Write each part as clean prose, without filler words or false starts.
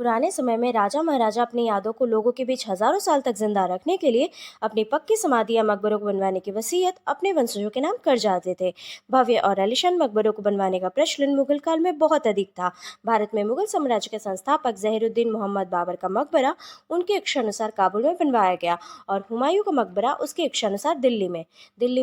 पुराने समय में राजा महाराजा अपनी यादों को लोगों के बीच हजारों साल तक जिंदा रखने के लिए अपनी पक्की समाधि या मकबरों को बनवाने की वसीयत अपने वंशजों के नाम कर जाते थे। भव्य और आलीशान मकबरों को बनवाने का प्रचलन मुगल काल में बहुत अधिक था। भारत में मुगल साम्राज्य के संस्थापक जहीरुद्दीन मोहम्मद बाबर का मकबरा उनके इच्छानुसार काबुल में बनवाया गया और हुमायूं का मकबरा उसके इच्छानुसार दिल्ली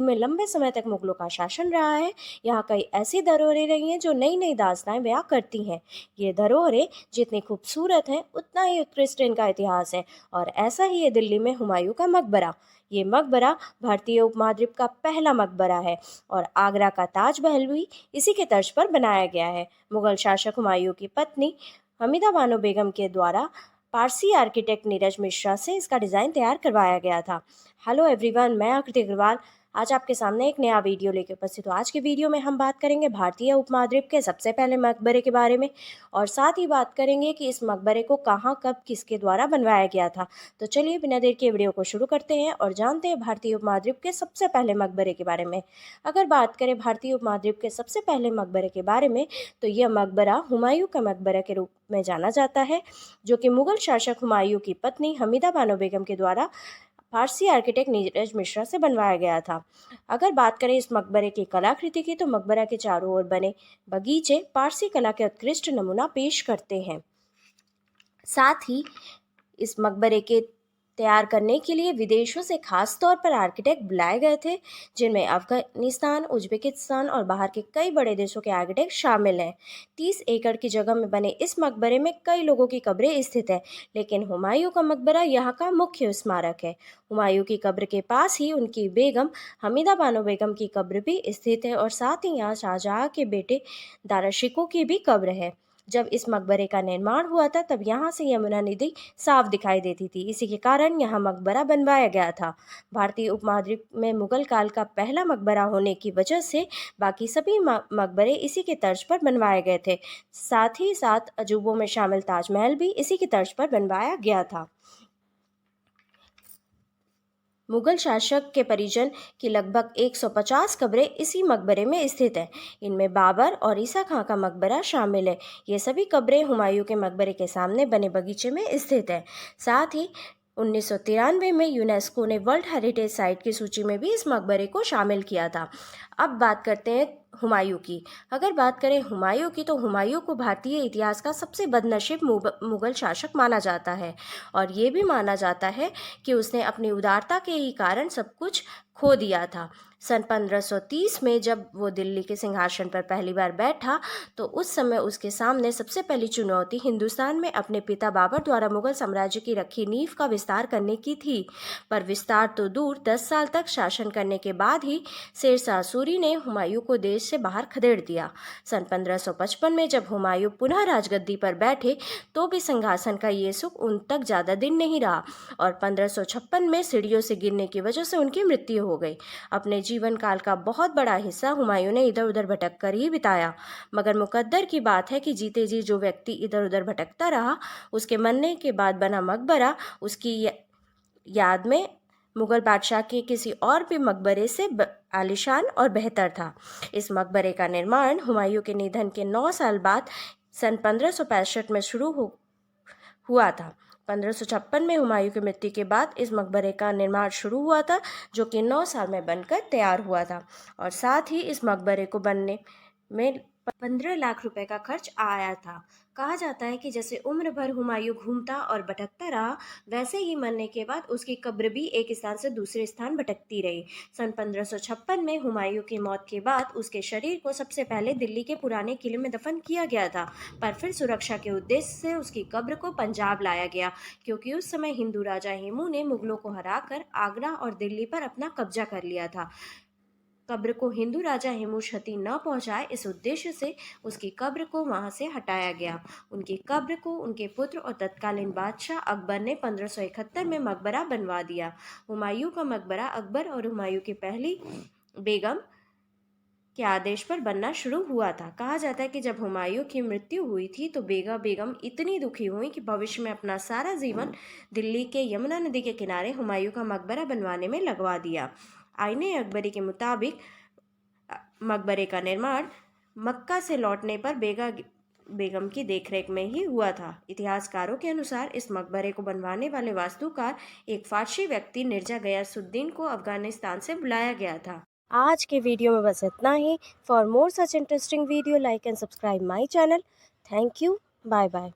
में लंबे समय तक मुगलों का शासन रहा है। यहाँ कई ऐसी धरोहरें रही हैं जो नई नई दास्तानें बयां करती हैं। ये धरोहरें जितनी खूबसूरत हैं उतना ही उत्कृष्ट इनका इतिहास है और ऐसा ही है दिल्ली में हुमायूं का मकबरा। ये मकबरा भारतीय उपमहाद्वीप का पहला मकबरा है और आगरा का ताजमहल भी इसी के तर्ज पर बनाया गया है। मुगल शासक हुमायूं की पत्नी हमीदा बानो बेगम के द्वारा पारसी आर्किटेक्ट नीरज मिश्रा से इसका डिज़ाइन तैयार करवाया गया था। हेलो एवरीवन, मैं आकृति अग्रवाल आज आपके सामने एक नया वीडियो लेकर उपस्थित हूँ। आज के वीडियो में हम बात करेंगे भारतीय उपमहाद्वीप के सबसे पहले मकबरे के बारे में और साथ ही बात करेंगे कि इस मकबरे को कहाँ कब किसके द्वारा बनवाया गया था। तो चलिए बिना देर के वीडियो को शुरू करते हैं और जानते हैं भारतीय उपमहाद्वीप के सबसे पहले मकबरे के बारे में। अगर बात करें भारतीय उपमहाद्वीप के सबसे पहले मकबरे के बारे में तो यह मकबरा हुमायूं का मकबरा के रूप में जाना जाता है, जो कि मुगल शासक हुमायूं की पत्नी हमीदा बानो बेगम के द्वारा फारसी आर्किटेक्ट नीरज मिश्रा से बनवाया गया था। अगर बात करें इस मकबरे की कलाकृति की तो मकबरा के चारों ओर बने बगीचे पारसी कला के उत्कृष्ट नमूना पेश करते हैं। साथ ही इस मकबरे के तैयार करने के लिए विदेशों से खास तौर पर आर्किटेक्ट बुलाए गए थे, जिनमें अफगानिस्तान, उज्बेकिस्तान और बाहर के कई बड़े देशों के आर्किटेक्ट शामिल हैं। 30 एकड़ की जगह में बने इस मकबरे में कई लोगों की कब्रें स्थित हैं, लेकिन हुमायूं का मकबरा यहाँ का मुख्य स्मारक है। हुमायूं की कब्र के पास ही उनकी बेगम हमीदा बानो बेगम की कब्र भी स्थित है और साथ ही यहाँ शाहजहाँ के बेटे दारा शिकोह की भी कब्र है। जब इस मकबरे का निर्माण हुआ था तब यहाँ से यमुना नदी साफ दिखाई देती थी, इसी के कारण यहाँ मकबरा बनवाया गया था। भारतीय उपमहाद्वीप में मुगल काल का पहला मकबरा होने की वजह से बाकी सभी मकबरे इसी के तर्ज पर बनवाए गए थे। साथ ही साथ अजूबों में शामिल ताजमहल भी इसी की तर्ज पर बनवाया गया था। मुगल शासक के परिजन की लगभग 150 कब्रें इसी मकबरे में स्थित हैं। इनमें बाबर और ईसा खां का मकबरा शामिल है। ये सभी कब्रें हुमायूं के मकबरे के सामने बने बगीचे में स्थित हैं। साथ ही 1993 में यूनेस्को ने वर्ल्ड हेरिटेज साइट की सूची में भी इस मकबरे को शामिल किया था। अब बात करते हैं हुमायूं की। अगर बात करें हुमायूं की तो हुमायूं को भारतीय इतिहास का सबसे बदनसीब मुगल शासक माना जाता है और ये भी माना जाता है कि उसने अपनी उदारता के ही कारण सब कुछ खो दिया था। सन 1530 में जब वो दिल्ली के सिंहासन पर पहली बार बैठा तो उस समय उसके सामने सबसे पहली चुनौती हिंदुस्तान में अपने पिता बाबर द्वारा मुगल साम्राज्य की रखी नींव का विस्तार करने की थी। पर विस्तार तो दूर, 10 साल तक शासन करने के बाद ही शेरशाह सूरी ने हुमायूं को देश से बाहर खदेड़ दिया। सन 1555 में जब हुमायूं पुनः राजगद्दी पर बैठे तो भी सिंहासन का ये सुख उन तक ज़्यादा दिन नहीं रहा और 1556 में सीढ़ियों से गिरने की वजह से उनकी मृत्यु हो गई। अपने जीवन काल का बहुत बड़ा हिस्सा हुमायूं ने इधर उधर भटक कर ही बिताया, मगर मुकद्दर की बात है कि जीते जी जो व्यक्ति इधर उधर भटकता रहा उसके मरने के बाद बना मकबरा उसकी याद में मुगल बादशाह के किसी और भी मकबरे से आलीशान और बेहतर था। इस मकबरे का निर्माण हुमायूं के निधन के 9 साल बाद सन 1565 में हुआ था। 1556 में हुमायूं की मृत्यु के बाद इस मकबरे का निर्माण शुरू हुआ था, जो कि 9 साल में बनकर तैयार हुआ था और साथ ही इस मकबरे को बनने में 15 लाख रुपए का खर्च आया था। कहा जाता है कि जैसे उम्र भर हुमायूं घूमता और भटकता रहा, वैसे ही मरने के बाद उसकी कब्र भी एक स्थान से दूसरे स्थान भटकती रही। सन 1556 में हुमायूं की मौत के बाद उसके शरीर को सबसे पहले दिल्ली के पुराने किले में दफन किया गया था, पर फिर सुरक्षा के उद्देश्य से उसकी कब्र को पंजाब लाया गया, क्योंकि उस समय हिंदू राजा हेमू ने मुगलों को हराकर आगरा और दिल्ली पर अपना कब्जा कर लिया था। कब्र को हिंदू राजा हेमू क्षति न पहुंचाए, इस उद्देश्य से उसकी कब्र को वहां से हटाया गया। उनकी कब्र को उनके पुत्र और तत्कालीन बादशाह अकबर ने 1571 में मकबरा बनवा दिया। हुमायूं का मकबरा अकबर और हुमायूं की पहली बेगम के आदेश पर बनना शुरू हुआ था। कहा जाता है कि जब हुमायूं की मृत्यु हुई थी तो बेगम इतनी दुखी हुई कि भविष्य में अपना सारा जीवन दिल्ली के यमुना नदी के किनारे हुमायूं का मकबरा बनवाने में लगवा दिया। आईने अकबरी के मुताबिक मकबरे का निर्माण मक्का से लौटने पर बेगम की देखरेख में ही हुआ था। इतिहासकारों के अनुसार इस मकबरे को बनवाने वाले वास्तुकार एक फारसी व्यक्ति मिर्जा गयासुद्दीन को अफगानिस्तान से बुलाया गया था। आज के वीडियो में बस इतना ही। For more such interesting video like and subscribe my channel. Thank you. Bye bye.